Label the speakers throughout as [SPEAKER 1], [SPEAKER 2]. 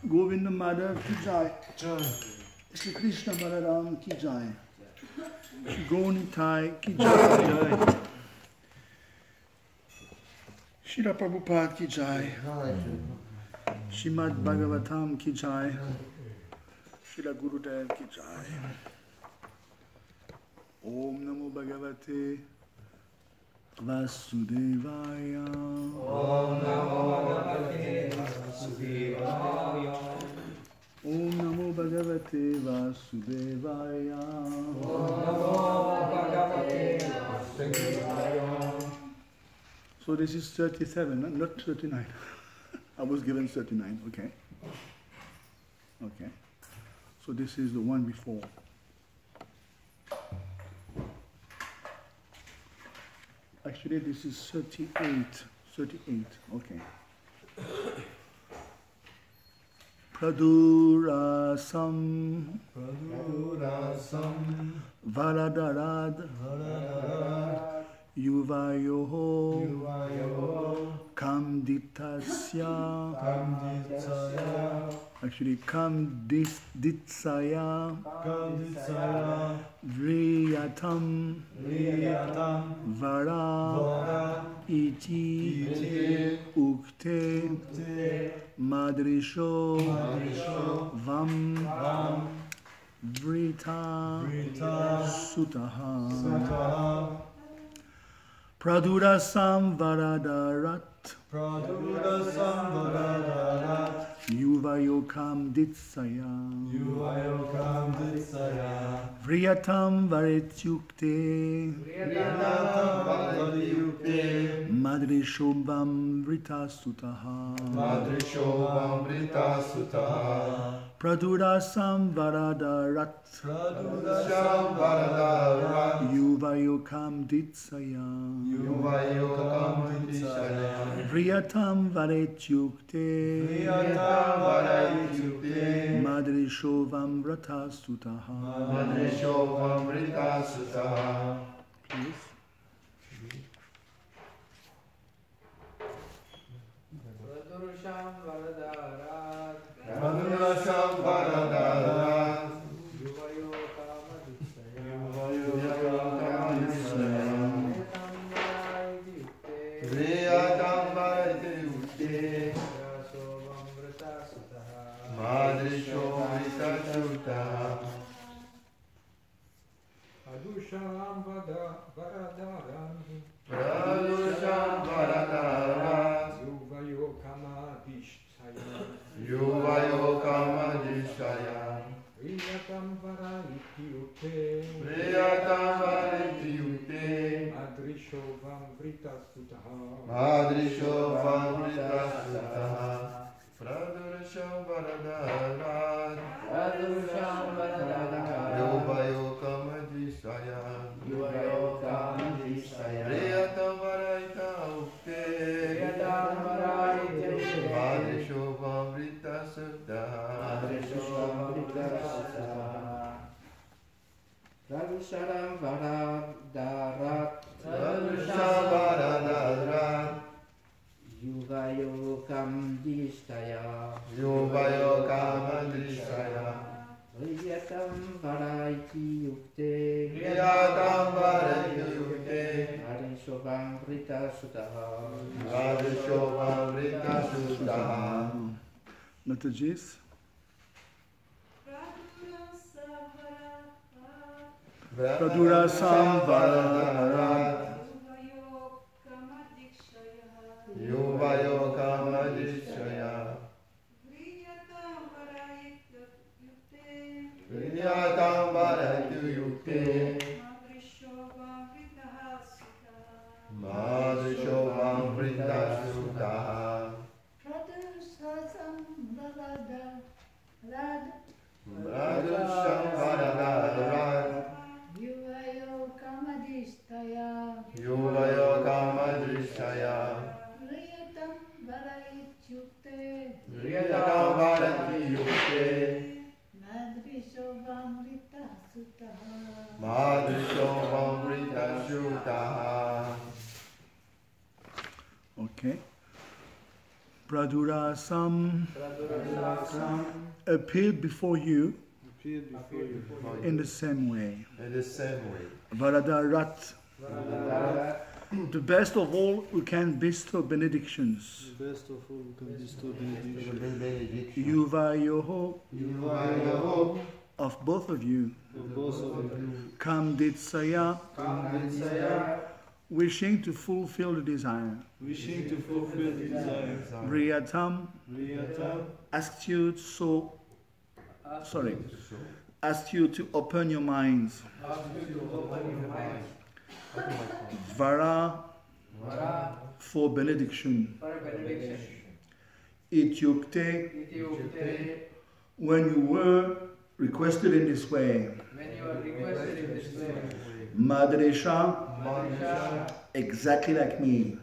[SPEAKER 1] गोविंद माधव की जय, श्री कृष्ण बलराम की जय, गौनिताय की जय, श्रील प्रभुपाद की जय, श्रीमद् भागवतम की जय, श्रील गुरुदेव की जय। ओम नमो भगवते वासुदेवाय।
[SPEAKER 2] ओम नमो भगवते वासुदेवाय।
[SPEAKER 1] ओम नमो भगवते वासुदेवाय।
[SPEAKER 2] ओम नमो भगवते वासुदेवाय।
[SPEAKER 1] So this is 37, not 39. I was given 39, okay. Okay. So this is the one before. Actually, this is 38. 38, okay. Pradurasam Varadarad Yuvayoho Kamditasya actually Kamditsaya Vriyatam Vara Iti Ukte Madrisho Vam Vrita Sutaha Pradurasam Varadarat Yuvayokam Ditsaya Vriyatam Varityukte Madrishobam Vritasutaha Pradurasam Varadarat Yuvayokam Ditsaya Vriyatam Varetyukte Madrishovam Vratasutaha. Please.
[SPEAKER 2] Pradurasham Varadarat Vriyatam Varetyukte Madrisho Vritasutaha
[SPEAKER 3] Pradusham Varadaran
[SPEAKER 2] Yuvayokamadishaya
[SPEAKER 3] Vriyatam Varaityukte Madrishovam Vritasutaha
[SPEAKER 2] Pradurasham Varadarat Yuvayokamadishaya Vriyatam Varaityukte Madrishovam Vritasutaha
[SPEAKER 4] Pradusharam Varadarat Yuvayokam Dishtaya Vriyatam Varaityukte Madrishovam Vritasutaha
[SPEAKER 1] Matajis. Pradurasam Varadarat
[SPEAKER 2] Yuvayokamadishaya Vriyatam Varetyukte Madrishovam Vritasutaha
[SPEAKER 5] Pradurasam Varadarat
[SPEAKER 2] Yuvayokamadishaya
[SPEAKER 5] Vriyatam Varaityukte Madrishovam Vritasutaha.
[SPEAKER 1] Okay. Pradurasam appeared before you in the same way. Varadarat, the best of all who can bestow benedictions. Yuvayoho, of both of you. Kamditsaya, wishing to fulfill the desire. Vriyatam, asked you to open your minds. Vara, for benediction. Ityukte, when you were requested in this way. Madresha, exactly like me.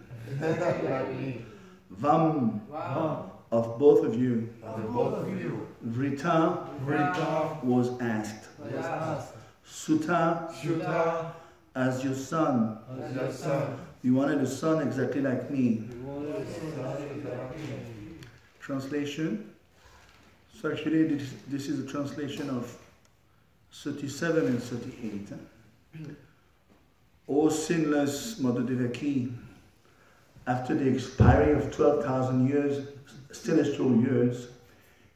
[SPEAKER 1] Vam, of both of you,
[SPEAKER 2] of both of you,
[SPEAKER 1] Vrita
[SPEAKER 2] Vrita
[SPEAKER 1] was asked,
[SPEAKER 2] was asked,
[SPEAKER 1] Sutta,
[SPEAKER 2] Shuta,
[SPEAKER 1] as your son,
[SPEAKER 2] as your son,
[SPEAKER 1] you wanted a son exactly like me. Translation. So actually this is a translation of 37 and 38. O sinless Mother Devaki, after the expiry of 12,000 years, celestial years,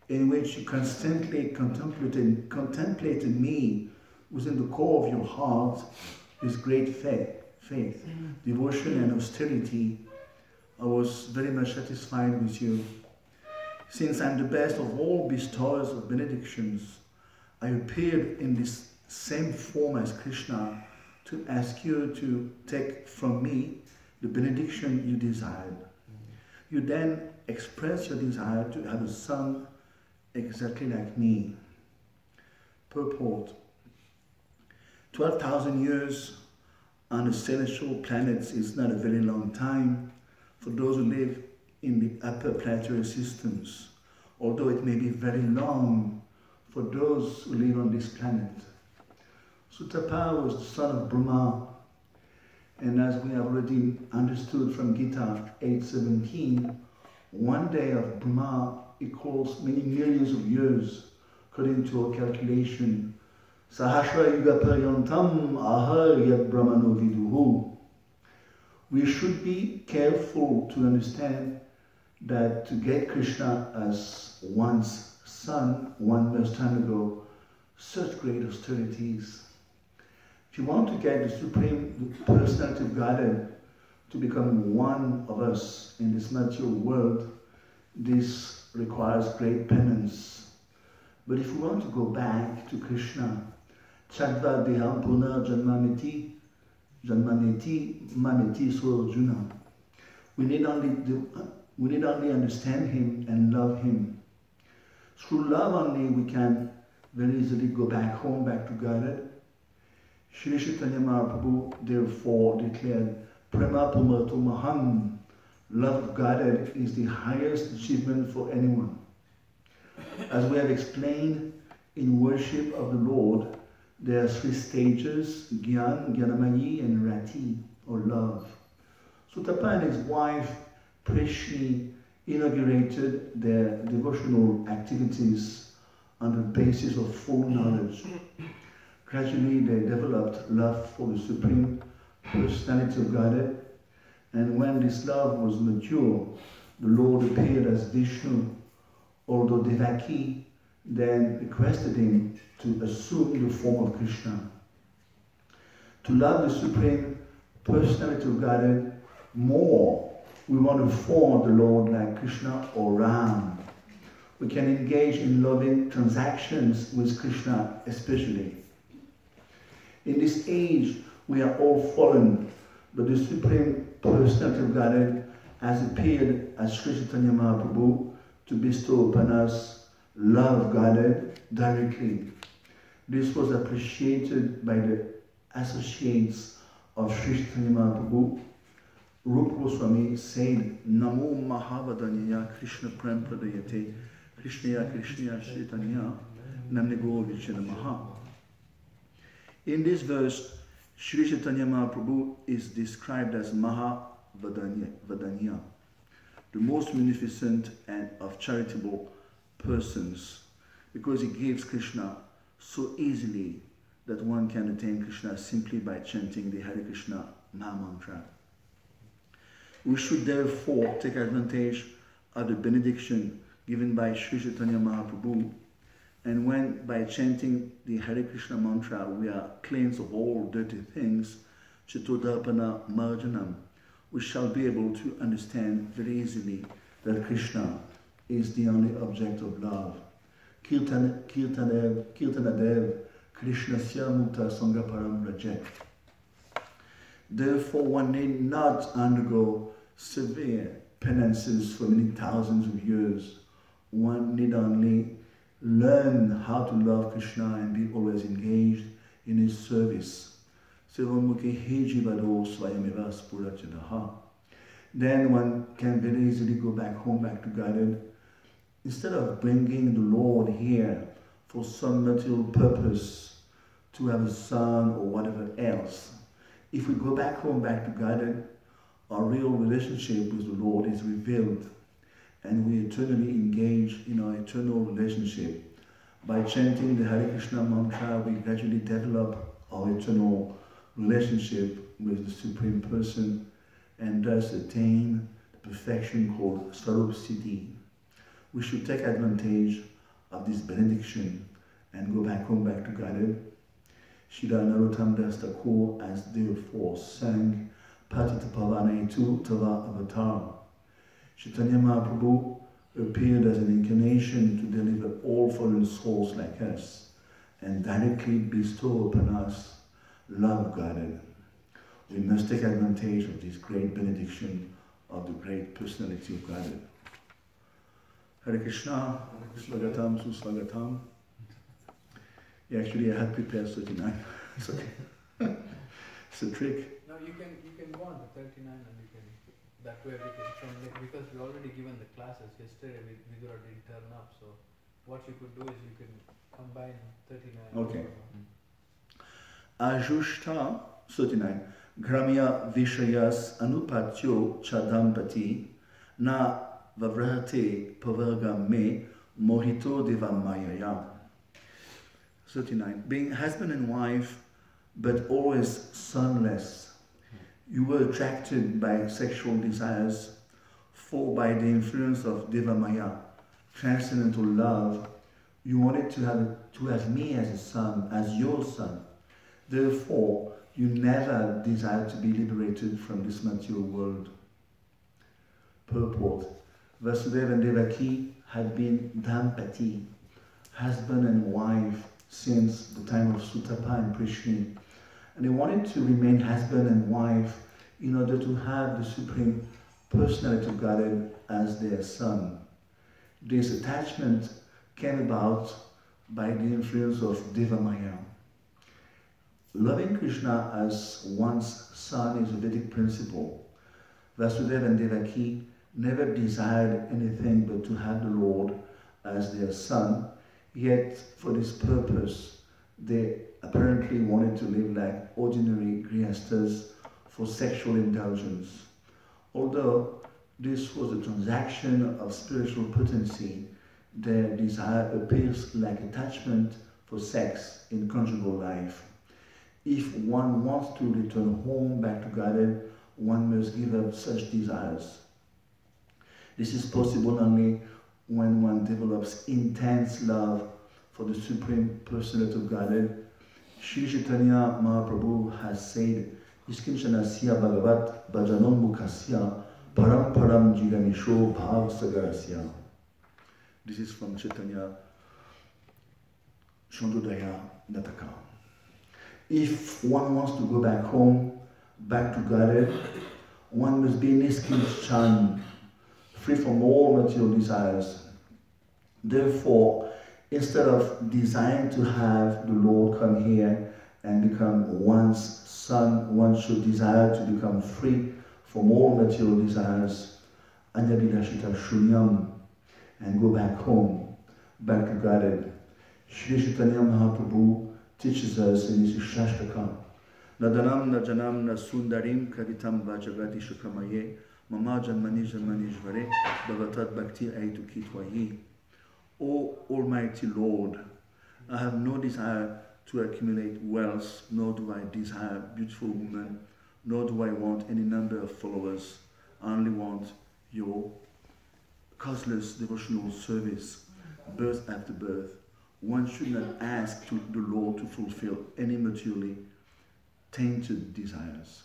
[SPEAKER 1] in which you constantly contemplated me within the core of your heart with great faith, devotion and austerity, I was very much satisfied with you. Since I'm the best of all bestowers of benedictions, I appeared in this same form as Krishna to ask you to take from me the benediction you desired. You then express your desire to have a son exactly like me. Purport. 12,000 years on the celestial planets is not a very long time for those who live in the upper planetary systems, although it may be very long for those who live on this planet. Sutapa was the son of Brahma, and as we have already understood from Gita 8:17, one day of Brahma equals many millions of years, according to our calculation. Sahasra yuga paryantam ahar yad brahmano viduhu. We should be careful to understand that to get Krishna as one's son 1 must undergo such great austerities. If you want to get the Supreme Personality of Godhead to become one of us in this material world, this requires great penance. But if we want to go back to Krishna, Chadva Deham Puna Janmameti Mameti Swarjuna, we need only understand him and love him. Through love only we can very easily go back home, back to Godhead. Shri Chaitanya Mahaprabhu therefore declared, Prema Pumatu Maham, love of Godhead is the highest achievement for anyone. As we have explained, in worship of the Lord, there are 3 stages, Gyan, Gyanamayi, and Rati, or love. Sutapa and his wife Prishni inaugurated their devotional activities on the basis of full knowledge. Gradually they developed love for the Supreme Personality of Godhead, and when this love was mature, the Lord appeared as Vishnu, although Devaki then requested him to assume the form of Krishna. To love the Supreme Personality of Godhead more, we want to form the Lord like Krishna or Ram. We can engage in loving transactions with Krishna especially. In this age, we are all fallen, but the Supreme Personality of Godhead has appeared as Sri Chaitanya Mahaprabhu to bestow upon us love of Godhead directly. This was appreciated by the associates of Sri Chaitanya Mahaprabhu. Rupa Goswami said, Namo Mahavadanyaya Krishna Prem Pradayate Krishnaya Krishnaya Chaitanya Namnego Vichanamaha. In this verse, Sri Chaitanya Mahaprabhu is described as Mahavadanya, the most munificent and of charitable persons, because he gives Krishna so easily that one can attain Krishna simply by chanting the Hare Krishna Mahamantra. We should therefore take advantage of the benediction given by Sri Chaitanya Mahaprabhu, and when by chanting the Hare Krishna mantra we are cleansed of all dirty things, Chitodharpana Marjanam, we shall be able to understand very easily that Krishna is the only object of love. Kirtanadev Krishnasya Mukta Sangaparam Rajet. Therefore one need not undergo severe penances for many thousands of years. One need only learn how to love Krishna and be always engaged in his service. Then one can very easily go back home, back to Godhead, instead of bringing the Lord here for some material purpose, to have a son or whatever else, if we go back home, back to God, our real relationship with the Lord is revealed, and we eternally engage in our eternal relationship. By chanting the Hare Krishna mantra, we gradually develop our eternal relationship with the Supreme Person, and thus attain the perfection called Swarup Siddhi. We should take advantage of this benediction and go back home, back to God. Srila Narottam Das Thakur has therefore sang Patita Pavanaitu Tava Avatar. Chaitanya Mahaprabhu appeared as an incarnation to deliver all fallen souls like us and directly bestow upon us love of God. We must take advantage of this great benediction of the great personality of God. Hare Krishna, Swagatam, Suswagatam. Yeah, actually, I had prepared 39. It's okay. It's a trick.
[SPEAKER 2] No, you can go on to 39 and you can, that way we can, because we already given the classes yesterday, Vidura didn't turn up, so what you could do is you can combine 39.
[SPEAKER 1] Okay. Ajushta 39. Gramya Vishayas Anupatyo Chadampati Na Vavrahate Pavarga Me Mohito Deva Mayaya. 39. Being husband and wife, but always sonless, you were attracted by sexual desires, for by the influence of Deva Maya, transcendental love, you wanted to have me as a son, as your son. Therefore, you never desired to be liberated from this material world. Purport. Vasudeva and Devaki had been Dampati, husband and wife, since the time of Sutapa and Prishni. And they wanted to remain husband and wife in order to have the Supreme Personality of Godhead as their son. This attachment came about by the influence of Deva Maya. Loving Krishna as one's son is a Vedic principle. Vasudeva and Devaki never desired anything but to have the Lord as their son, yet for this purpose they apparently wanted to live like ordinary grihastas for sexual indulgence. Although this was a transaction of spiritual potency, their desire appears like attachment for sex in conjugal life. If one wants to return home back to Godhead, one must give up such desires. This is possible only when one develops intense love for the Supreme Personality of Godhead. Sri Chaitanya Mahaprabhu has said, Iskinchanasya Bhagavat Bhajanam Mukhasya Param Param Jiramisho Bhav Sagarasya. This is from Chaitanya Chandodaya Nataka. If one wants to go back home, back to Godhead, one must be Niskinchan, free from all material desires. Therefore, instead of desiring to have the Lord come here and become one's son, one should desire to become free from all material desires, Anyabhilashita Shunyam, and go back home, back to Godhead. Sri Chaitanya Mahaprabhu teaches us in his Shashtaka, Nadanam na janam na sundarim kavitam vajagati shukamaye mama janmani janmanishvare bhavatat bhakti aitu kitvayi. O Almighty Lord, I have no desire to accumulate wealth, nor do I desire beautiful women, nor do I want any number of followers. I only want your causeless devotional service, birth after birth. One should not ask the Lord to fulfill any materially tainted desires.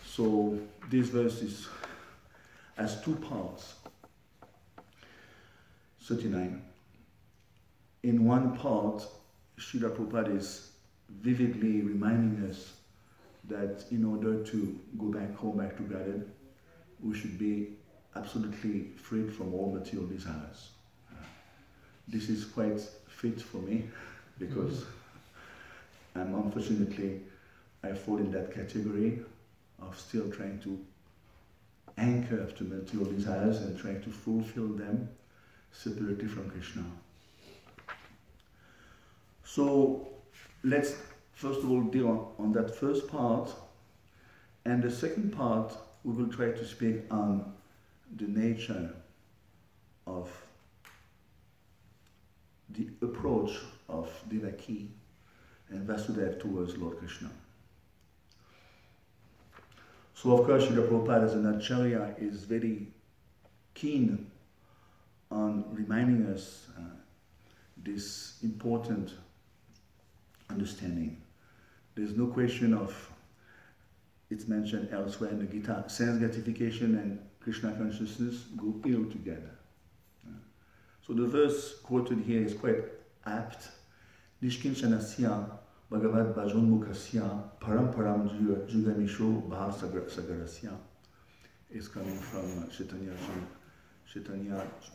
[SPEAKER 1] So this verse has two parts. 39. In one part, Srila Prabhupada is vividly reminding us that in order to go back home, back to Godhead, we should be absolutely freed from all material desires. This is quite fit for me because unfortunately I fall in that category of still trying to anchor to material desires and trying to fulfill them separately from Krishna. So let's first of all deal on that first part, and the second part we will try to speak on the nature of the approach of Devaki and Vasudeva towards Lord Krishna. So of course, Srila Prabhupada as an Acharya is very keen on reminding us this important understanding. There's no question of, it's mentioned elsewhere in the Gita, sense gratification and Krishna consciousness go ill together. So the verse quoted here is quite apt. Nishkinchanasya Bhagavad Bhajanmukasya Paramparam Jugamisho Bhav Sagarasya is coming from Chaitanya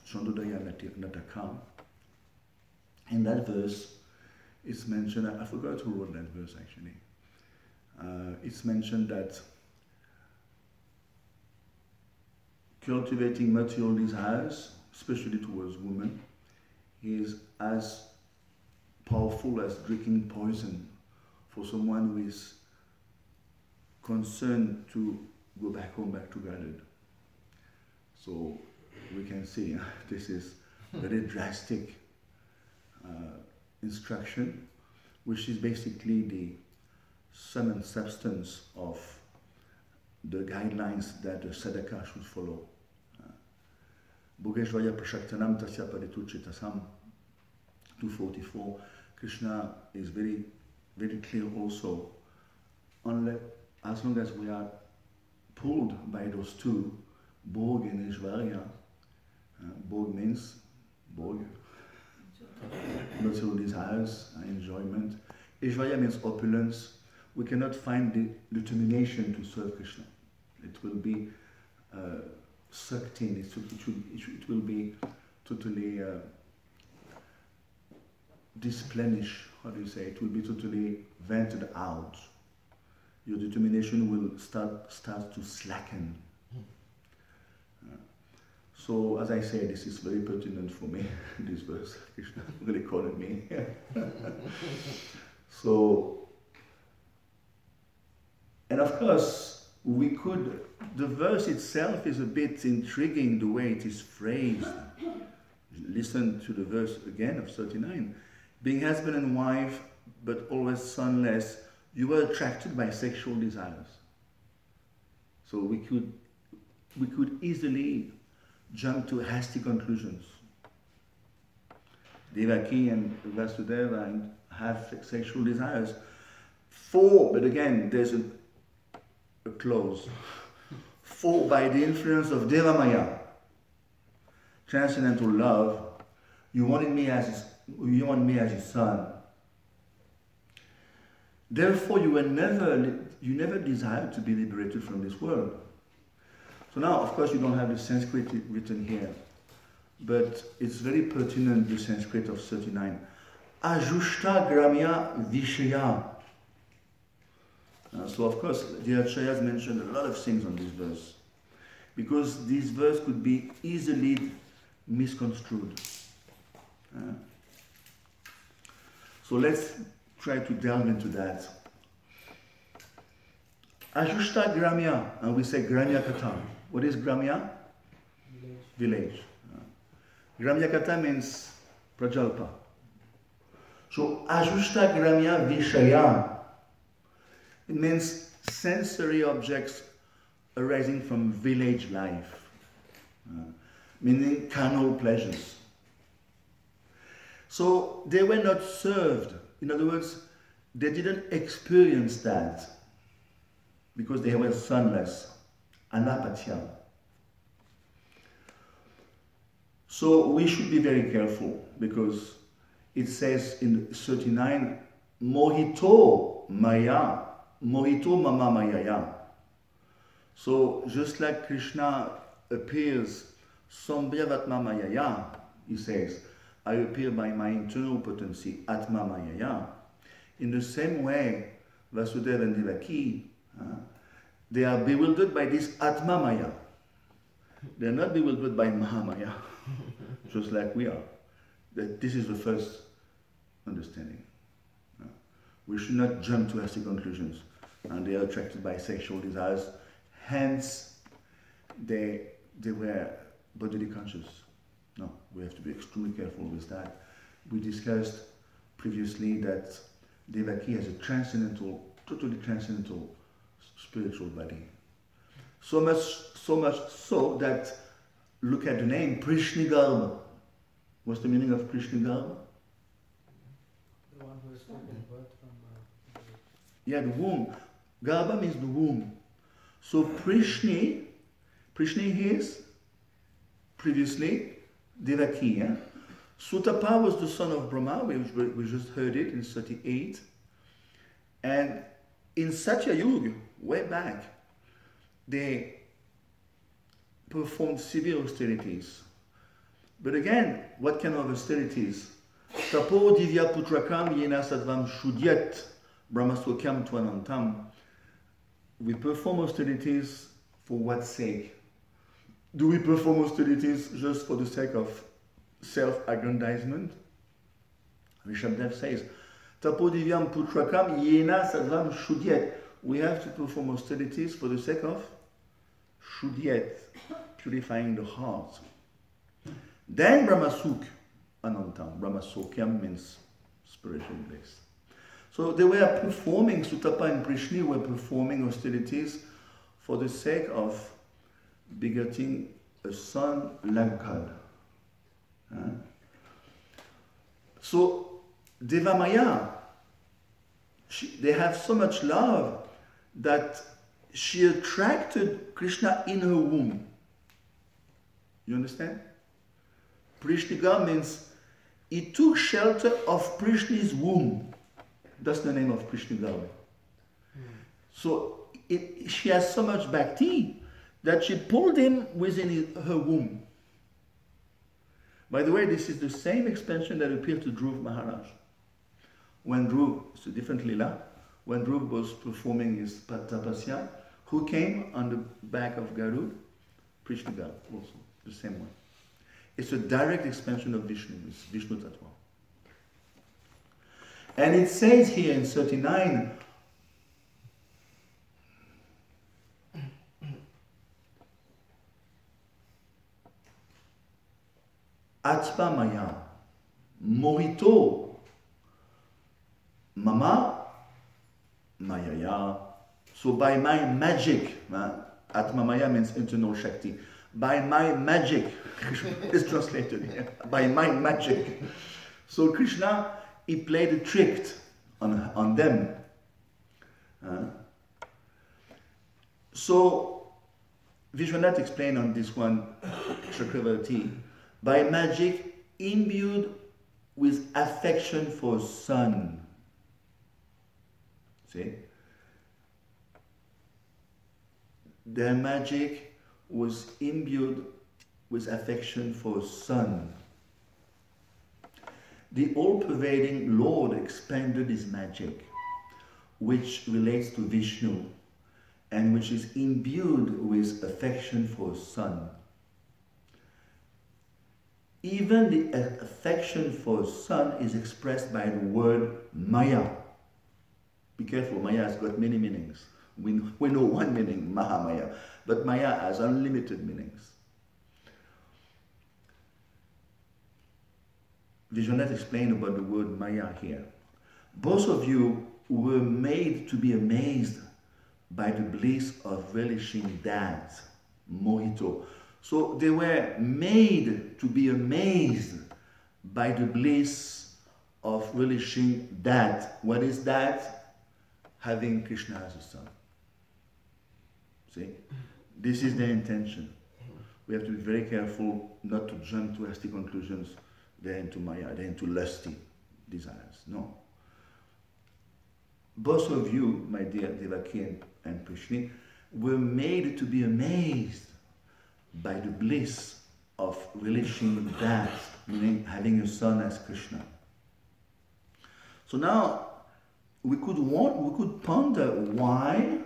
[SPEAKER 1] Chandodaya Nataka. In that verse, it's mentioned, I forgot who wrote that verse actually. It's mentioned that cultivating material desires, especially towards women, is as powerful as drinking poison for someone who is concerned to go back home, back to Godhead. So we can see this is very drastic instruction, which is basically the sum and substance of the guidelines that the sadhaka should follow. Bhogeshvaya prashaktanam tasya paritu chetasam 244. Krishna is very, very clear also. Unless, as long as we are pulled by those two, Bhog and Ishvarya, Bhog means Bhog, material desires, enjoyment. Ishvarya means opulence. We cannot find the determination to serve Krishna. It will be sucked in. It will be totally displenished. How do you say? It will be totally vented out. Your determination will start to slacken. So, as I say, this is very pertinent for me, this verse. Krishna really calling me. So, and of course, the verse itself is a bit intriguing the way it is phrased. Listen to the verse again of 39. Being husband and wife, but always sonless, you were attracted by sexual desires. So we could easily jump to hasty conclusions. Devaki and Vasudeva have sexual desires. But again, there's a clause. For by the influence of Devamaya, transcendental love, you want me as his son. Therefore, you never desired to be liberated from this world. So now, of course, you don't have the Sanskrit written here, but it's very pertinent, the Sanskrit of 39. Ajushta gramya vishaya. So, of course, the Acharyas mentioned a lot of things on this verse, because this verse could be easily misconstrued. So let's try to delve into that. Ajushta gramya, and we say gramya kata. What is gramya? Village. Gramya kata means prajalpa. So ajushta gramya vishaya. It means sensory objects arising from village life, meaning carnal pleasures. So they were not served. In other words, they didn't experience that because they were sonless, anapatya. So we should be very careful because it says in 39, mohito maya, mohito mama mayaya. So just like Krishna appears sambhyavatma mayaya, he says, I appear by my internal potency, Atma Mayaya. In the same way, Vasudeva and Devaki, they are bewildered by this Atma Maya. They're not bewildered by Mahamaya, just like we are. That this is the first understanding. We should not jump to hasty conclusions. And they are attracted by sexual desires. Hence, they were bodily conscious. No, we have to be extremely careful with that. We discussed previously that Devaki has a transcendental, totally transcendental spiritual body. So much so that, look at the name, Prishnigarba. What's the meaning of Prishnigarba?
[SPEAKER 2] The one who is taken birth from
[SPEAKER 1] Yeah, the womb. Garba means the womb. So Prishni is previously Devaki. Yeah? Sutapa was the son of Brahma, we just heard it in 38. And in Satya Yuga, way back, they performed severe austerities. But again, what kind of austerities? Tapo divya putrakam yena sadvam shudyat brahmasokam twanantam. We perform austerities for what sake? Do we perform austerities just for the sake of self-aggrandizement? Rishabdev says, Tapo divyam putrakam yena sadvam shudyat. We have to perform austerities for the sake of shudyat, purifying the heart. Then Brahmasuk anantam. Brahmasokyam means spiritual bliss. So they were performing, Sutapa and Prishni were performing austerities for the sake of begetting a son like God. So Devamaya, they have so much love that she attracted Krishna in her womb. You understand? Prishniga means he took shelter of Prishni's womb. That's the name of Prishniga. So she has so much bhakti that she pulled him within her womb. By the way, this is the same expansion that appeared to Dhruv Maharaj. When Dhruv, it's a different lila, when Dhruv was performing his tapasya, who came on the back of Garud? Prishniga also, the same one. It's a direct expansion of Vishnu, it's Vishnu Tattva. And it says here in 39, Atma Maya, Morito, Mama, Mayaya. So by my magic, Atma Maya means internal Shakti. By my magic, it's translated here, by my magic. So Krishna, he played a trick on them. So Vishwanath explained on this one, Chakravarti, by magic imbued with affection for son. See? Their magic was imbued with affection for son. The all-pervading Lord expanded his magic, which relates to Vishnu, and which is imbued with affection for son. Even the affection for son is expressed by the word Maya. Be careful, Maya has got many meanings. We know one meaning, Mahamaya, but Maya has unlimited meanings. Vishwanath explained about the word Maya here. Both of you were made to be amazed by the bliss of relishing that, mohito. So they were made to be amazed by the bliss of relishing that. What is that? Having Krishna as a son. See? This is their intention. We have to be very careful not to jump to hasty conclusions. They're into Maya, they're into lusty desires. No. Both of you, my dear Devaki and Prishni, were made to be amazed by the bliss of relishing that, meaning having a son as Krishna. So now we could ponder why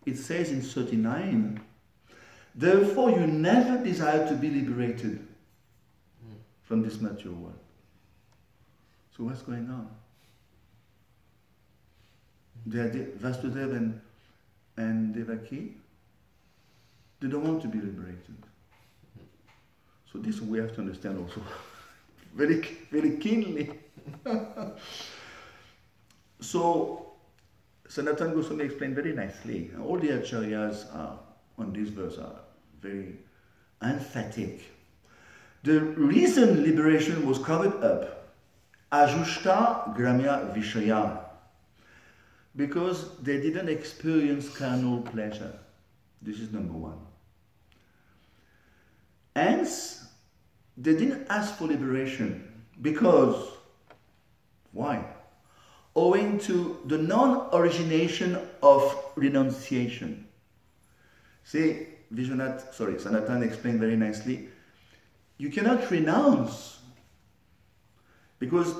[SPEAKER 1] it says in 39 Therefore, you never desire to be liberated from this material world. So what's going on? Vasudev and Devaki, they don't want to be liberated. So this we have to understand also very, very keenly. So Sanatana Goswami explained very nicely. All the acharyas on this verse are very emphatic. The reason liberation was covered up, ajushta gramya vishaya, because they didn't experience carnal pleasure. This is number one. Hence, they didn't ask for liberation because, why? Owing to the non-origination of renunciation. See, Sanatana explained very nicely, you cannot renounce because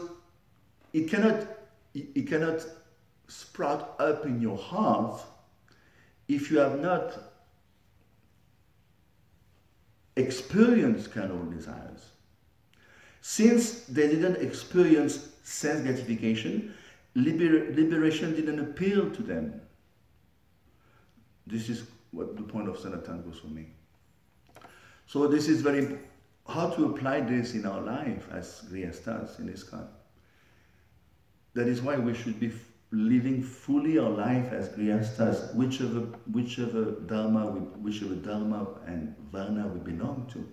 [SPEAKER 1] it cannot sprout up in your heart if you have not experienced carnal desires. Since they didn't experience sense gratification, liberation didn't appeal to them. This is what the point of Sanatana Goswami. So this is very important. How to apply this in our life as Grihasthas in ISKCON. That is why we should be living fully our life as Grihasthas, whichever dharma and varna we belong to.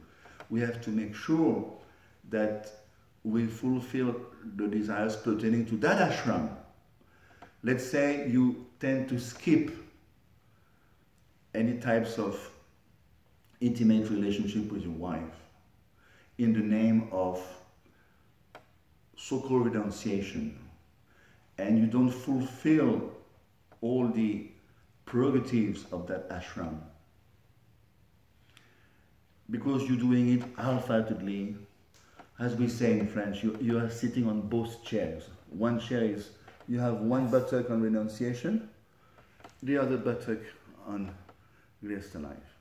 [SPEAKER 1] We have to make sure that we fulfill the desires pertaining to that ashram. Let's say you tend to skip any types of intimate relationship with your wife in the name of so-called renunciation, and you don't fulfill all the prerogatives of that ashram because you're doing it half-heartedly. As we say in French, you are sitting on both chairs. One chair is, you have one buttock on renunciation, the other buttock on Grihastha life.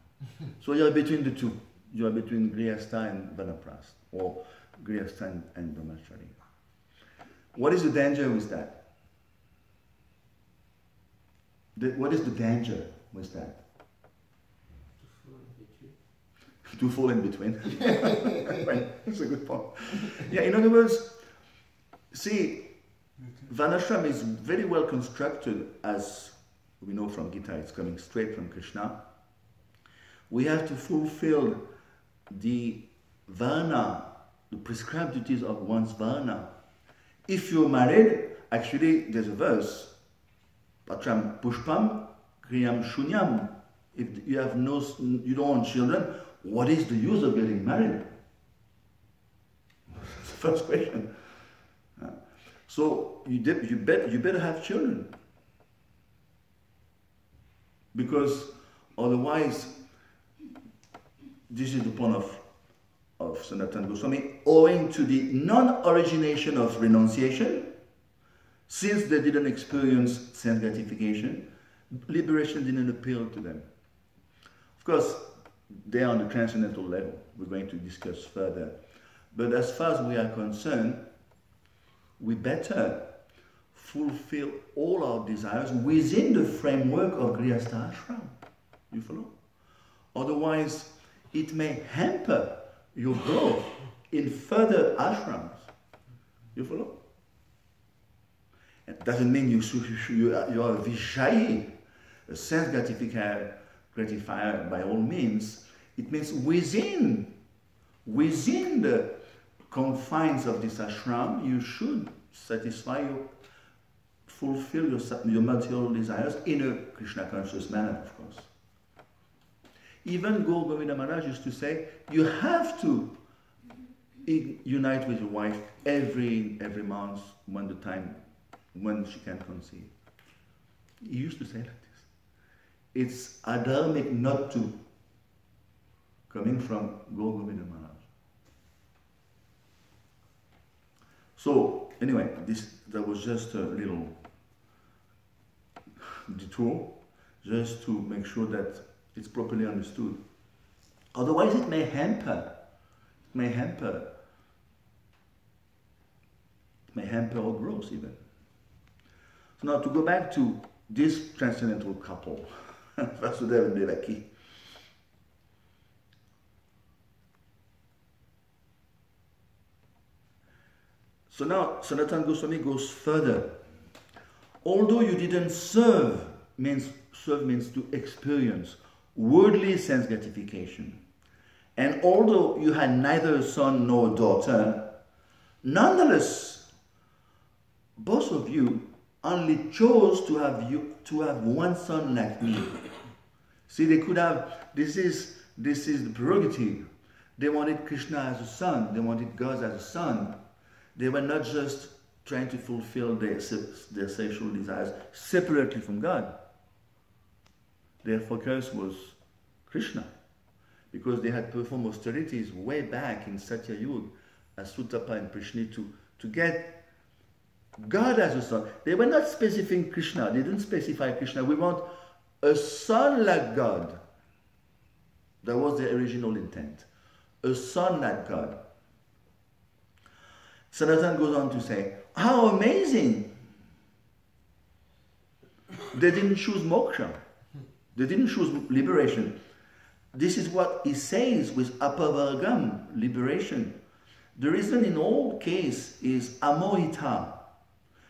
[SPEAKER 1] So you're between the two. You are between Grihastha and Vanaprastha, or Grihastha and Brahmachari. What is the danger with that? What is the danger with that? To fall in between. Right. That's a good point. Yeah, in other words, see, Varnashram is very well constructed, as we know from Gita, it's coming straight from Krishna. We have to fulfill the Varna, the prescribed duties of one's Varna. If you're married, actually there's a verse, Patram Pushpam Kriyam Shunyam. If you don't want children, what is the use of getting married? That's the first question. So you better have children, because otherwise, this is the point of Sanatana Goswami, owing to the non-origination of renunciation, since they didn't experience sense gratification, liberation didn't appeal to them. Of course, they are on the transcendental level. We're going to discuss further. But as far as we are concerned, we better fulfill all our desires within the framework of Grihastha ashram. You follow? Otherwise, it may hamper your growth in further ashrams. You follow? It doesn't mean you are a Vishayi, a sense gratifier by all means. It means within the confines of this ashram, you should fulfill your material desires in a Krishna conscious manner, of course. Even Gaur Govinda Maharaj used to say, you have to unite with your wife every month when she can conceive. He used to say like this. It's adharmic not to, coming from Gaur Govinda Maharaj. So anyway, that was just a little detour, just to make sure that it's properly understood Otherwise it may hamper our growth even. So now to go back to this transcendental couple, Vasudeva and Devaki. So now Sanatana Goswami goes further. Although you didn't serve means to experience worldly sense gratification. And although you had neither a son nor a daughter, nonetheless, both of you only chose to have one son like me. See, they could have, this is the prerogative. They wanted Krishna as a son, they wanted God as a son. They were not just trying to fulfill their sexual desires separately from God. Their focus was Krishna, because they had performed austerities way back in Satya Yuga as Sutapa and Prishni to get God as a son. They were not specifying Krishna. They didn't specify Krishna. We want a son like God. That was their original intent. A son like God. Sanatana goes on to say, how amazing! They didn't choose moksha. They didn't choose liberation. This is what he says with apavargam, liberation. The reason in all cases is amohita.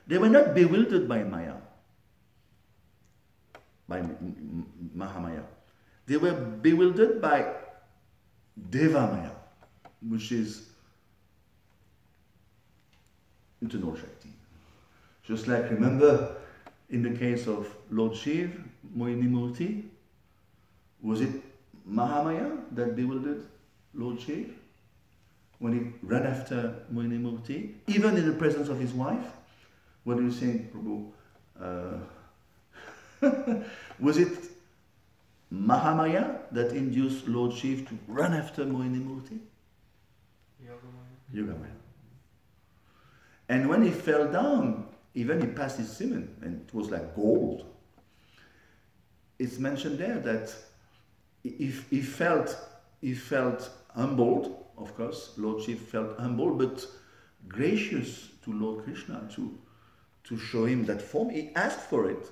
[SPEAKER 1] They were not bewildered by Maya, by Mahamaya. They were bewildered by Devamaya, which is internal Shakti. Just like, remember, in the case of Lord Shiva, Mohini Murti, was it Mahamaya that bewildered Lord Shiva when he ran after Mohini Murti, even in the presence of his wife? What do you think, Prabhu? Was it Mahamaya that induced Lord Shiva to run after Mohini Murti? Yogamaya. And when he fell down, even he passed his semen, and it was like gold. It's mentioned there that he felt humbled, of course. Lord Shiva felt humbled, but gracious to Lord Krishna to show him that form. He asked for it,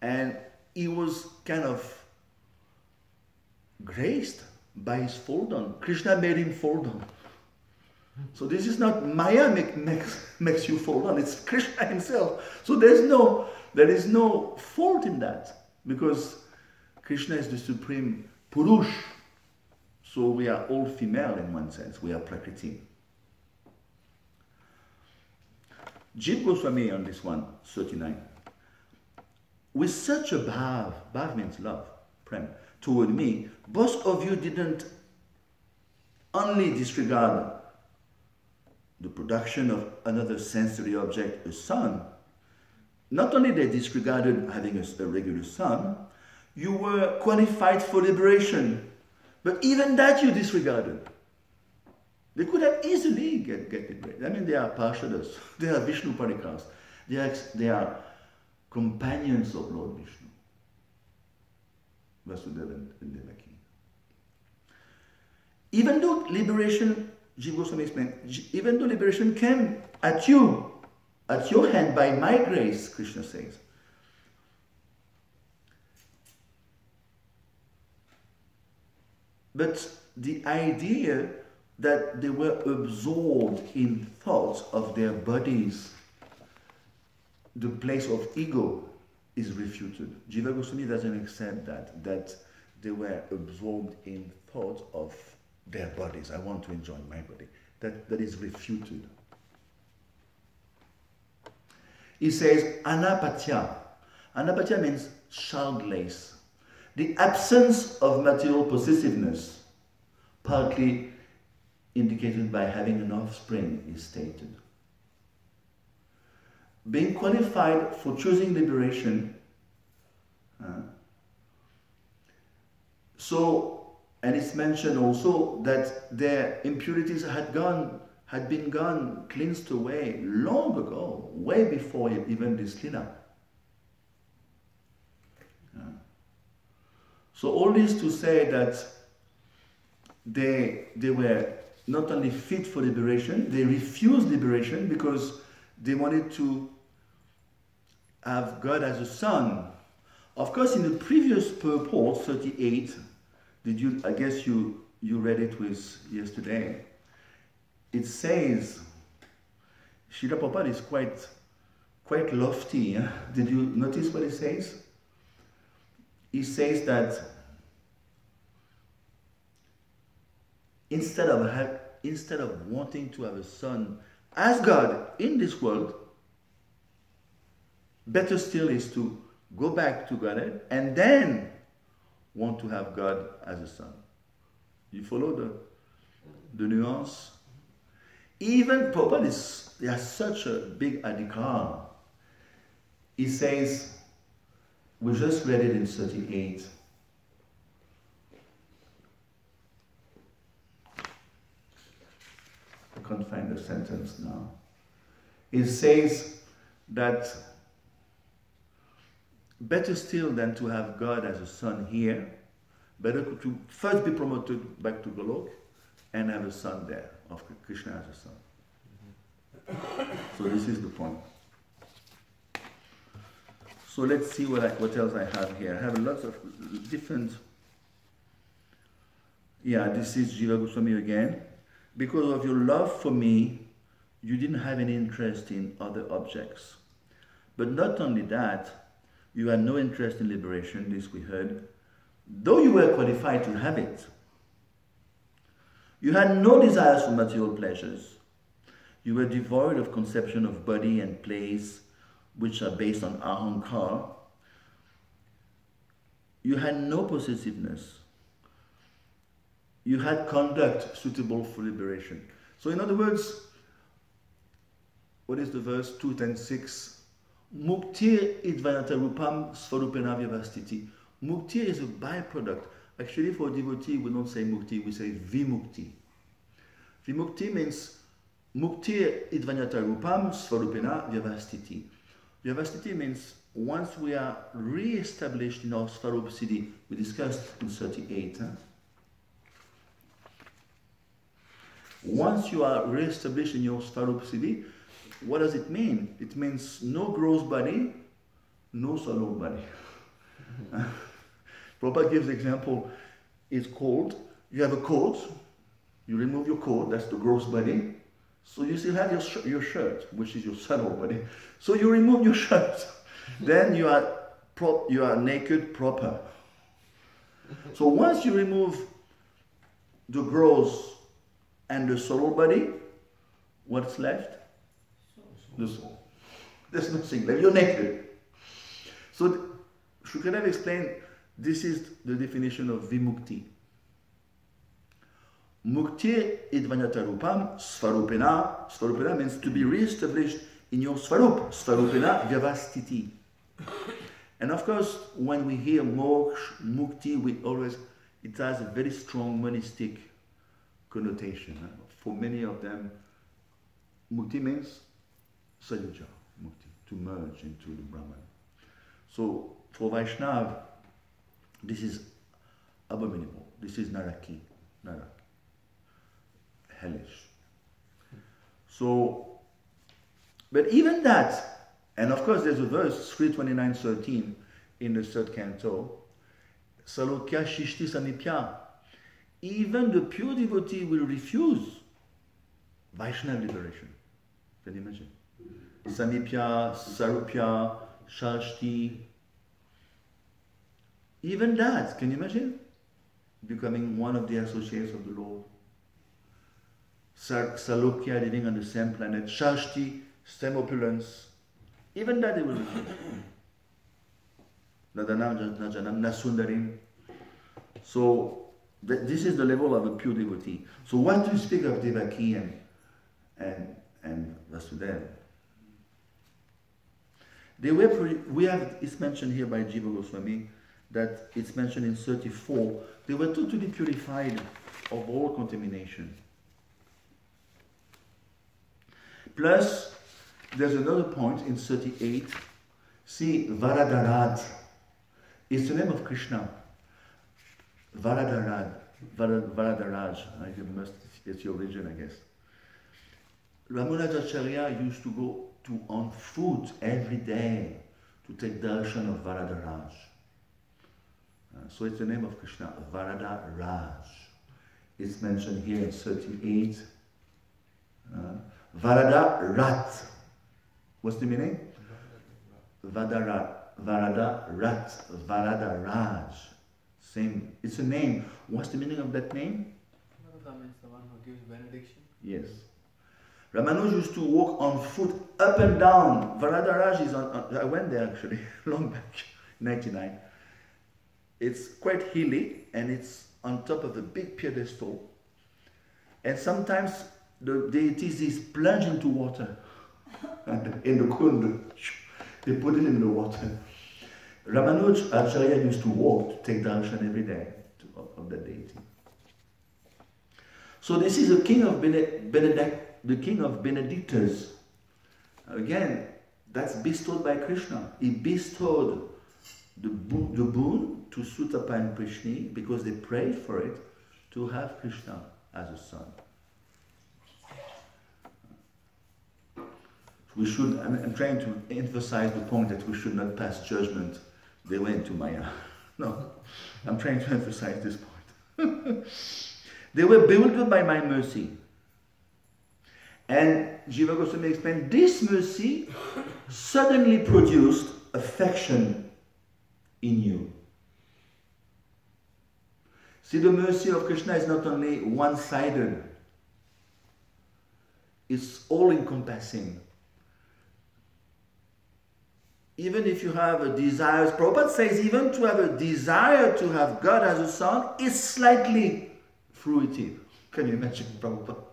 [SPEAKER 1] and he was kind of graced by his fall down. Krishna made him fall down. So this is not Maya makes you fall down, it's Krishna himself. So there is no fault in that, because Krishna is the supreme Purush. So we are all female in one sense, we are Prakriti. Jiva Goswami on this one, 39. With such a bhav means love, prem, toward me, both of you didn't only disregard the production of another sensory object, a son. Not only they disregarded having a regular son, you were qualified for liberation, but even that you disregarded. They could have easily get liberated. I mean, they are Parshadas, they are Vishnu Parikas, they are companions of Lord Vishnu, Vasudeva and Devaki. Even though liberation, Jiva Goswami explained, even though liberation came at you, at your hand by my grace, Krishna says. But the idea that they were absorbed in thoughts of their bodies, the place of ego, is refuted. Jiva Goswami doesn't accept that they were absorbed in thoughts of their bodies. I want to enjoy my body. That is refuted. He says, anapatya. Anapatya means childless. The absence of material possessiveness, partly indicated by having an offspring, is stated. Being qualified for choosing liberation, and it's mentioned also that their impurities had been cleansed away long ago, way before even this Lila. So all this to say that they were not only fit for liberation, they refused liberation because they wanted to have God as a son. Of course, in the previous purport, 38, I guess you read it with yesterday, it says, Srila Prabhupada is quite lofty. Huh? Did you notice what he says? He says that instead of wanting to have a son as God in this world, better still is to go back to Godhead and then want to have God as a son. You follow the nuance? Even Prabhupada he has such a big adhikar. He says, we just read it in 38. I can't find the sentence now. It says that better still than to have God as a son here, better to first be promoted back to Golok and have a son there, of Krishna as a son. So this is the point. So let's see what else I have here. I have lots of different... Yeah, this is Jiva Goswami again. Because of your love for me, you didn't have any interest in other objects. But not only that, you had no interest in liberation, this we heard, though you were qualified to have it. You had no desires for material pleasures. You were devoid of conception of body and place, which are based on ahankar. You had no possessiveness. You had conduct suitable for liberation. So in other words, what is the verse? 2:10.6. Muktir idvanata rupam svarupena vyavastiti. Muktir is a byproduct. Actually, for a devotee, we don't say mukti, we say vimukti. Vimukti means muktir idvanata rupam svarupena vyavastiti. Vyavastiti means once we are re-established in our svarup siddhi, we discussed in 38. Huh? Once you are re-established in your svarup siddhi, what does it mean? It means no gross body, no subtle body. Prabhupada gives the example, it's cold, you have a coat, you remove your coat, that's the gross body, so you still have your shirt, which is your subtle body. So you remove your shirt, then you are naked proper. So once you remove the gross and the subtle body, what's left? The soul. There's nothing left. You're naked. So Shukadev explained this is the definition of vimukti. Mukti idvanyata rupam svarupena. Svarupena means to be re-established in your svarup. Svarupena vyavastiti. And of course, when we hear moksha, mukti, it has a very strong monistic connotation. For many of them, mukti means sayuja, mukti, to merge into the Brahman. So for Vaishnava, this is abominable. This is naraki, hellish. So, but even that, and of course there's a verse, 3:29-13 in the third canto, Salokya Shishti Samipya. Even the pure devotee will refuse Vaishnava liberation. Can you imagine? Samipya, Sarupya, Shashti. Even that, can you imagine? Becoming one of the associates of the Lord. Salokya, living on the same planet. Shashti, same opulence. Even that they will refuse. Nadanam, Najanam, Nasundarim. So, this is the level of a pure devotee. So what do you speak of Devaki and Vasudeva? It's mentioned here by Jiva Goswami that it's mentioned in 34. They were totally purified of all contamination. Plus, there's another point in 38. See, Varadarat is the name of Krishna. Varadarat. Varadaraj. It's your religion, I guess. Ramanujacharya used to go on foot every day to take darshan of Varadaraj. So it's the name of Krishna, Varadaraj. It's mentioned here in 38. Varadarat. What's the meaning? Varadarat, Varadaraj. Same. It's a name. What's the meaning of that name?
[SPEAKER 2] Varada means the one who gives benediction.
[SPEAKER 1] Yes. Ramanuja used to walk on foot up and down. Varadaraj is I went there actually, long back, 99. It's quite hilly and it's on top of a big pedestal. And sometimes the deities is plunged into water. And in the kund, they put it in the water. Ramanuj Acharya used to walk to take darshan every day of the deity. So this is the king of the king of Benedictors. Again, that's bestowed by Krishna. He bestowed the boon to Sutapa and Prishni because they prayed for it to have Krishna as a son. We should, I'm trying to emphasize the point that we should not pass judgment. They went to Maya. No, I'm trying to emphasize this point. They were bewildered by my mercy. And Jiva Goswami explained, this mercy suddenly produced affection in you. See, the mercy of Krishna is not only one-sided, it's all-encompassing. Even if you have a desire, Prabhupada says even to have a desire to have God as a son is slightly fruitive. Can you imagine Prabhupada?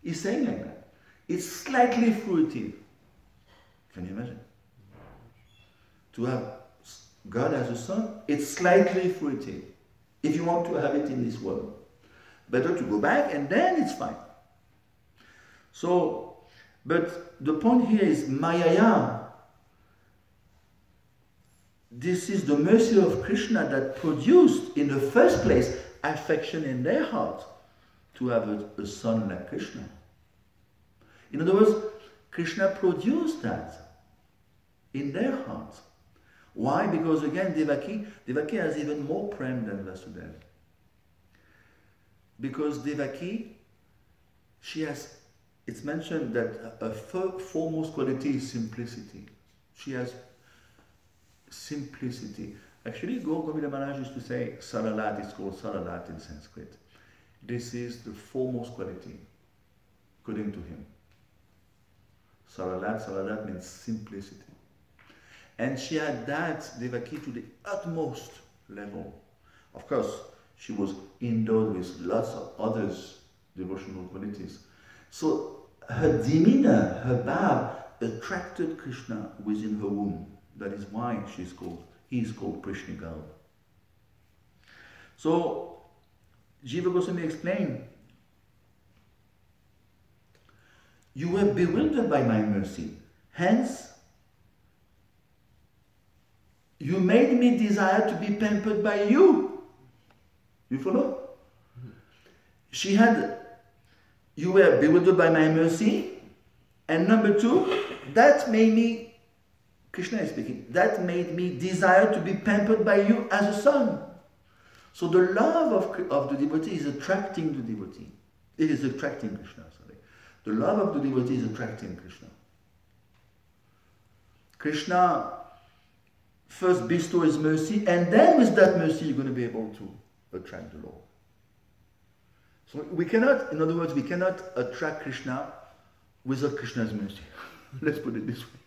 [SPEAKER 1] He's saying like that. It's slightly fruitive. Can you imagine? To have God as a son, it's slightly fruitive. If you want to have it in this world. Better to go back and then it's fine. So, but the point here is Mayaya. This is the mercy of Krishna that produced in the first place affection in their heart to have a son like Krishna. In other words, Krishna produced that in their heart. Why? Because again, Devaki has even more prem than Vasudeva. Because Devaki, she has, it's mentioned that her foremost quality is simplicity. She has simplicity. Actually, Gopal Maharaj used to say Saralat, it's called Saralat in Sanskrit. This is the foremost quality, according to him. Saralat means simplicity. And she had that, Devaki, to the utmost level. Of course, she was endowed with lots of other devotional qualities. So her demeanor, her bhav, attracted Krishna within her womb. That is why he is called Prishnigal. So, Jiva Goswami explained, you were bewildered by my mercy. Hence, you made me desire to be pampered by you. You follow? You were bewildered by my mercy. And number two, that made me, Krishna is speaking, that made me desire to be pampered by you as a son. So the love of the devotee is attracting the devotee. It is attracting Krishna, sorry. The love of the devotee is attracting Krishna. Krishna first bestows his mercy, and then with that mercy you're going to be able to attract the Lord. So we cannot, in other words, we cannot attract Krishna without Krishna's mercy. Let's put it this way.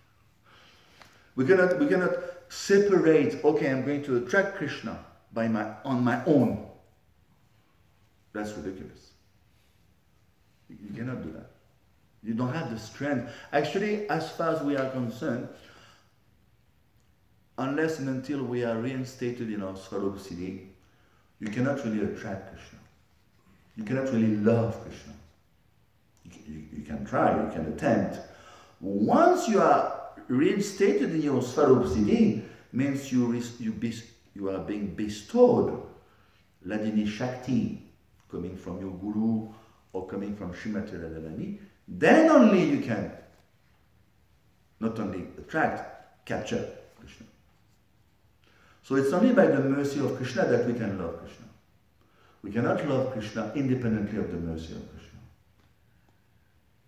[SPEAKER 1] We cannot separate, okay, I'm going to attract Krishna on my own. That's ridiculous. You cannot do that. You don't have the strength. Actually, as far as we are concerned, unless and until we are reinstated in our Swarup Siddhi, you cannot really attract Krishna. You cannot really love Krishna. You can try, you can attempt. Once you are reinstated in your Swarup Siddhi, means you are being bestowed Ladini Shakti, coming from your Guru or coming from Srimati Radharani, then only you can not only attract, capture Krishna. So it's only by the mercy of Krishna that we can love Krishna. We cannot love Krishna independently of the mercy of Krishna.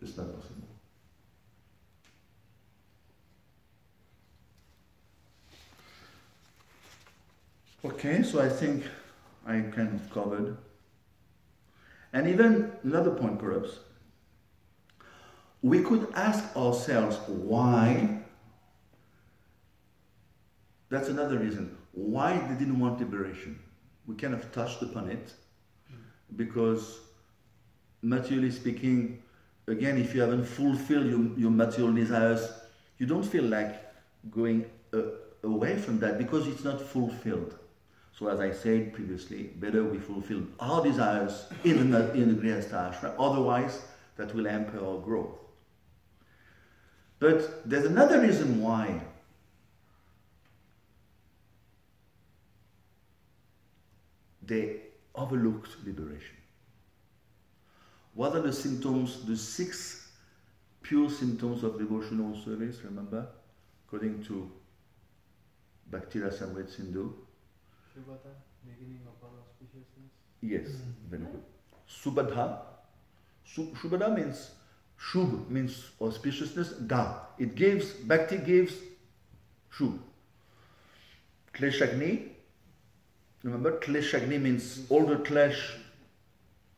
[SPEAKER 1] It's not possible. Okay, so I think I kind of covered. And even another point perhaps, we could ask ourselves why, that's another reason, why they didn't want liberation. We kind of touched upon it, because materially speaking, again, if you haven't fulfilled your material desires, you don't feel like going away from that because it's not fulfilled. So as I said previously, better we fulfill our desires in the Grihastha ashram, otherwise that will hamper our growth. But there's another reason why they overlooked liberation. What are the symptoms, the 6 pure symptoms of devotional service, remember? According to Bhakti Rasamrita Sindhu.
[SPEAKER 2] Shubhata, beginning of all auspiciousness.
[SPEAKER 1] Yes, very good. Subhadha. Shubhada means, Shubh means auspiciousness, Da. It gives, Bhakti gives Shubh. Kleshagni. Remember, Kleshagni means all the klesh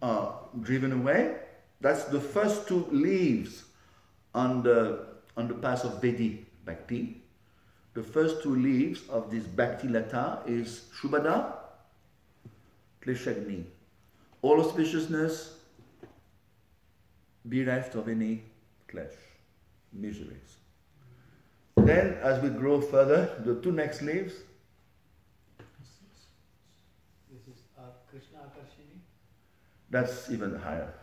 [SPEAKER 1] are driven away. That's the first 2 leaves on the path of Vedi, Bhakti. The first 2 leaves of this Bhakti Lata is Shubhada, Kleshagni. All auspiciousness, bereft of any klesh, miseries. Then, as we grow further, the 2 next leaves.
[SPEAKER 2] This is Krishna Akarshini.
[SPEAKER 1] That's even higher.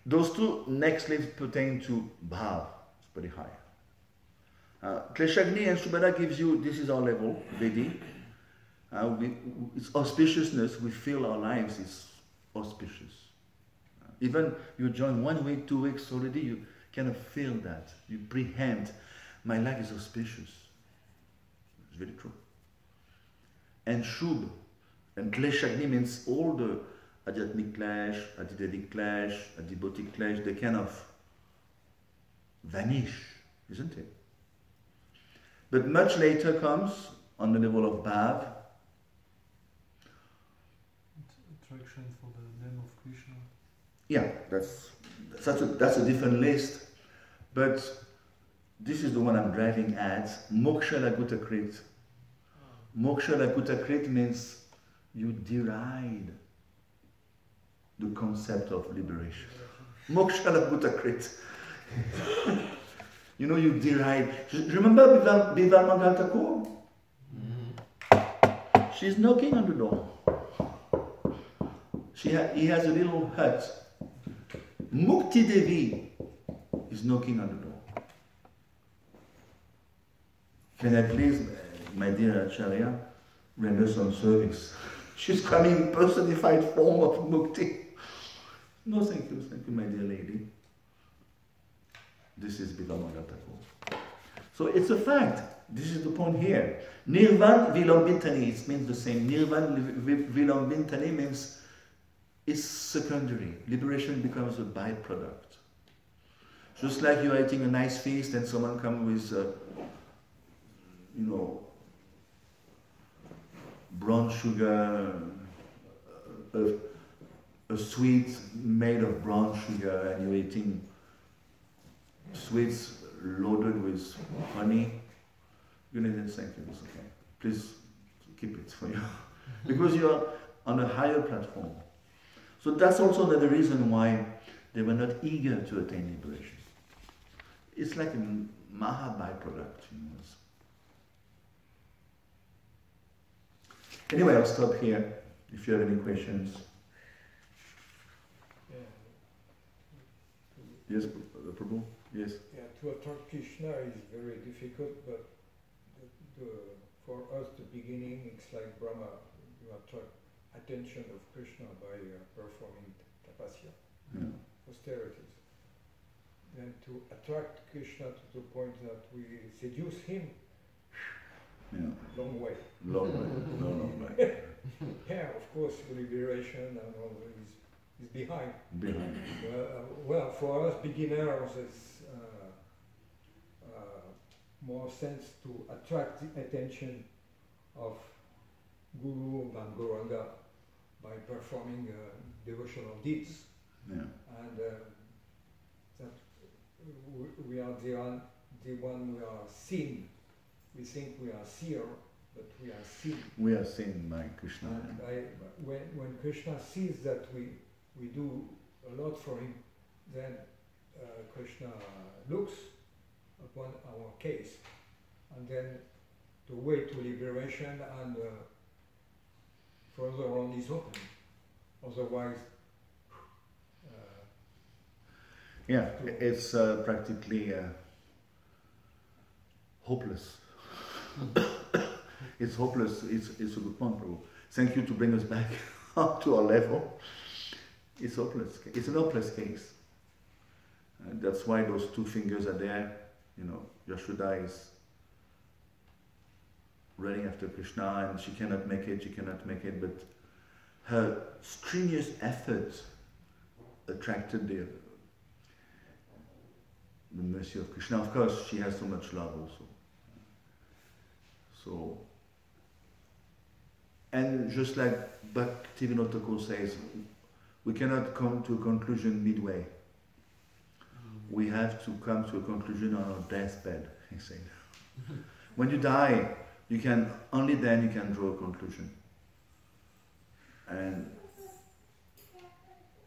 [SPEAKER 1] Those 2 next leaves pertain to Bhav. It's pretty high. Kleshagni and Shubhada gives you, this is our level, Vedi. It's auspiciousness, we feel our lives is auspicious. Even you join 1 week, 2 weeks already, you kind of feel that. You prehend, my life is auspicious. It's very true. And Shubh and Kleshagni means all the Adhyatmic clash, Adhyatmic clash, Adhibotic clash, they kind of vanish, isn't it? But much later comes, on the level of Bhav,
[SPEAKER 6] attraction for the name of Krishna.
[SPEAKER 1] yeah, that's a different list. But this is the one I'm driving at, Moksha Lagutakrit. Moksha Lagutakrit means you deride the concept of liberation. Moksha Lagutakrit. You know, you deride. Remember Bival Mangal Thakur? She's knocking on the door. He has a little hut. Mukti Devi is knocking on the door. Can I please, my dear Acharya, render some service? She's coming in personified form of Mukti. No, thank you, my dear lady. This is Bivamangal Thakur. So it's a fact. This is the point here. Nirvan Vilambintani, it means the same. Nirvan Vilambintani means it's secondary. Liberation becomes a byproduct. Just like you're eating a nice feast and someone comes with, brown sugar, a sweet made of brown sugar, and you're eating sweets loaded with honey. You need to thank you, it's okay. Please keep it for you. Because you're on a higher platform. So that's also another reason why they were not eager to attain liberation. It's like a Maha byproduct. Anyway, I'll stop here. If you have any questions. Yes, Prabhu? Yes.
[SPEAKER 3] Yeah, to attract Krishna is very difficult, but for us, the beginning, it's like Brahma. You attract attention of Krishna by performing tapasya,
[SPEAKER 1] Yeah.
[SPEAKER 3] austerities. Then to attract Krishna to the point that we seduce him,
[SPEAKER 1] Yeah.
[SPEAKER 3] long way.
[SPEAKER 1] Long way. No, long way.
[SPEAKER 3] Yeah, of course, liberation and all is behind.
[SPEAKER 1] Behind.
[SPEAKER 3] Well, for us beginners, it's more sense to attract the attention of Guru and Gauranga by performing devotional deeds.
[SPEAKER 1] Yeah.
[SPEAKER 3] And that we are the one we are seen. We think we are seer, but we are seen.
[SPEAKER 1] We are seen by Krishna.
[SPEAKER 3] And when Krishna sees that we do a lot for him, then Krishna looks upon our case, and then the way to liberation and further on is open. Otherwise,
[SPEAKER 1] Yeah, it's practically hopeless. It's hopeless. It's a good point, Prabhu. Thank you to bring us back up to our level. It's hopeless. It's an hopeless case. That's why those two fingers are there. You know, Yashoda is running after Krishna and she cannot make it, but her strenuous effort attracted the mercy of Krishna. Of course, she has so much love also. So, and just like Bhaktivinoda Thakur says, we cannot come to a conclusion midway. We have to come to a conclusion on our deathbed, he said. When you die, only then you can draw a conclusion. And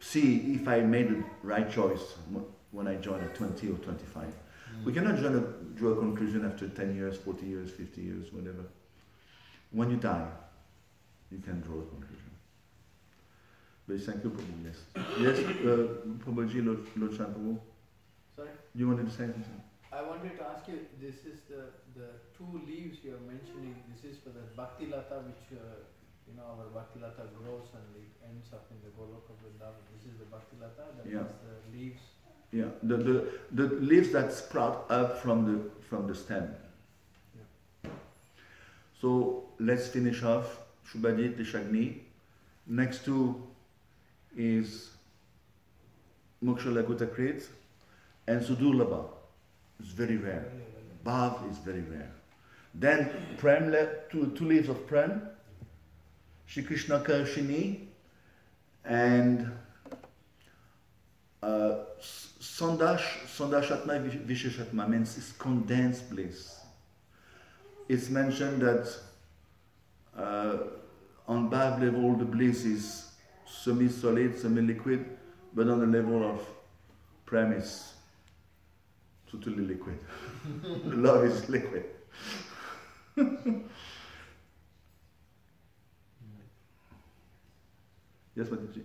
[SPEAKER 1] see if I made the right choice when I joined at 20 or 25. We cannot draw a conclusion after 10 years, 40 years, 50 years, whatever. When you die, you can draw a conclusion. But thank you, Prabhu. Yes. Yes, Prabhuji, Lord Prabhu.
[SPEAKER 2] Sorry?
[SPEAKER 1] You wanted to say something?
[SPEAKER 2] I wanted to ask you, this is the two leaves you are mentioning, this is for the Bhakti Lata which, our Bhakti Lata grows and it ends up in the Goloka Vrindavan. This is the Bhakti Lata, that
[SPEAKER 1] Yeah.
[SPEAKER 2] is the leaves.
[SPEAKER 1] Yeah, the leaves that sprout up from the stem.
[SPEAKER 2] Yeah.
[SPEAKER 1] So let's finish off Shubhadit, Lishagni. Next two is Moksha Lakutakrit and Sudurlabha. It's very rare. Bhav is very rare. Then Prem, two leaves of Prem, Shri Krishna Karshini, and Sandashatma Visheshatma means it's condensed bliss. It's mentioned that on Bhav level the bliss is semi-solid, semi-liquid, but on the level of Prem is totally liquid. Love is liquid. Yes, Mataji?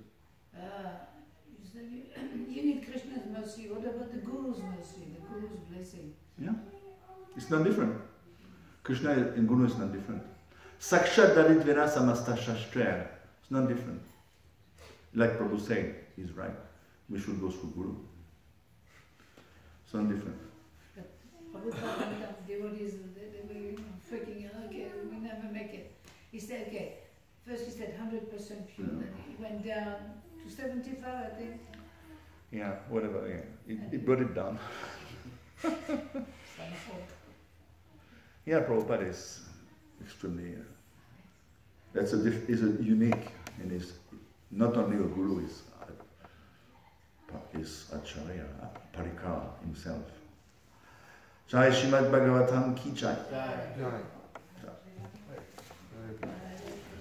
[SPEAKER 5] You said you need Krishna's mercy. What about the Guru's mercy, the Guru's blessing?
[SPEAKER 1] Yeah. It's not different. Krishna and Guru is not different. Sakshat Dalit Vena Samasta Shastra. It's not different. Like Prabhu said, he's right. We should go through Guru. It's not different.
[SPEAKER 5] But Prabhupada and the devotees, they were freaking out, okay, we never make it. He said, okay, first he said 100% pure, then he went down to 75, I think.
[SPEAKER 1] Yeah, whatever, yeah. It brought it down. Yeah, Prabhupada is extremely, is a unique, and is not only a guru, is Acharya, Parikar himself. Jai Srimad Bhagavatam ki jai.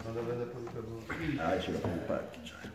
[SPEAKER 7] Madhavendra Prabhu.
[SPEAKER 1] Jai Srila Prabhupada ki jai.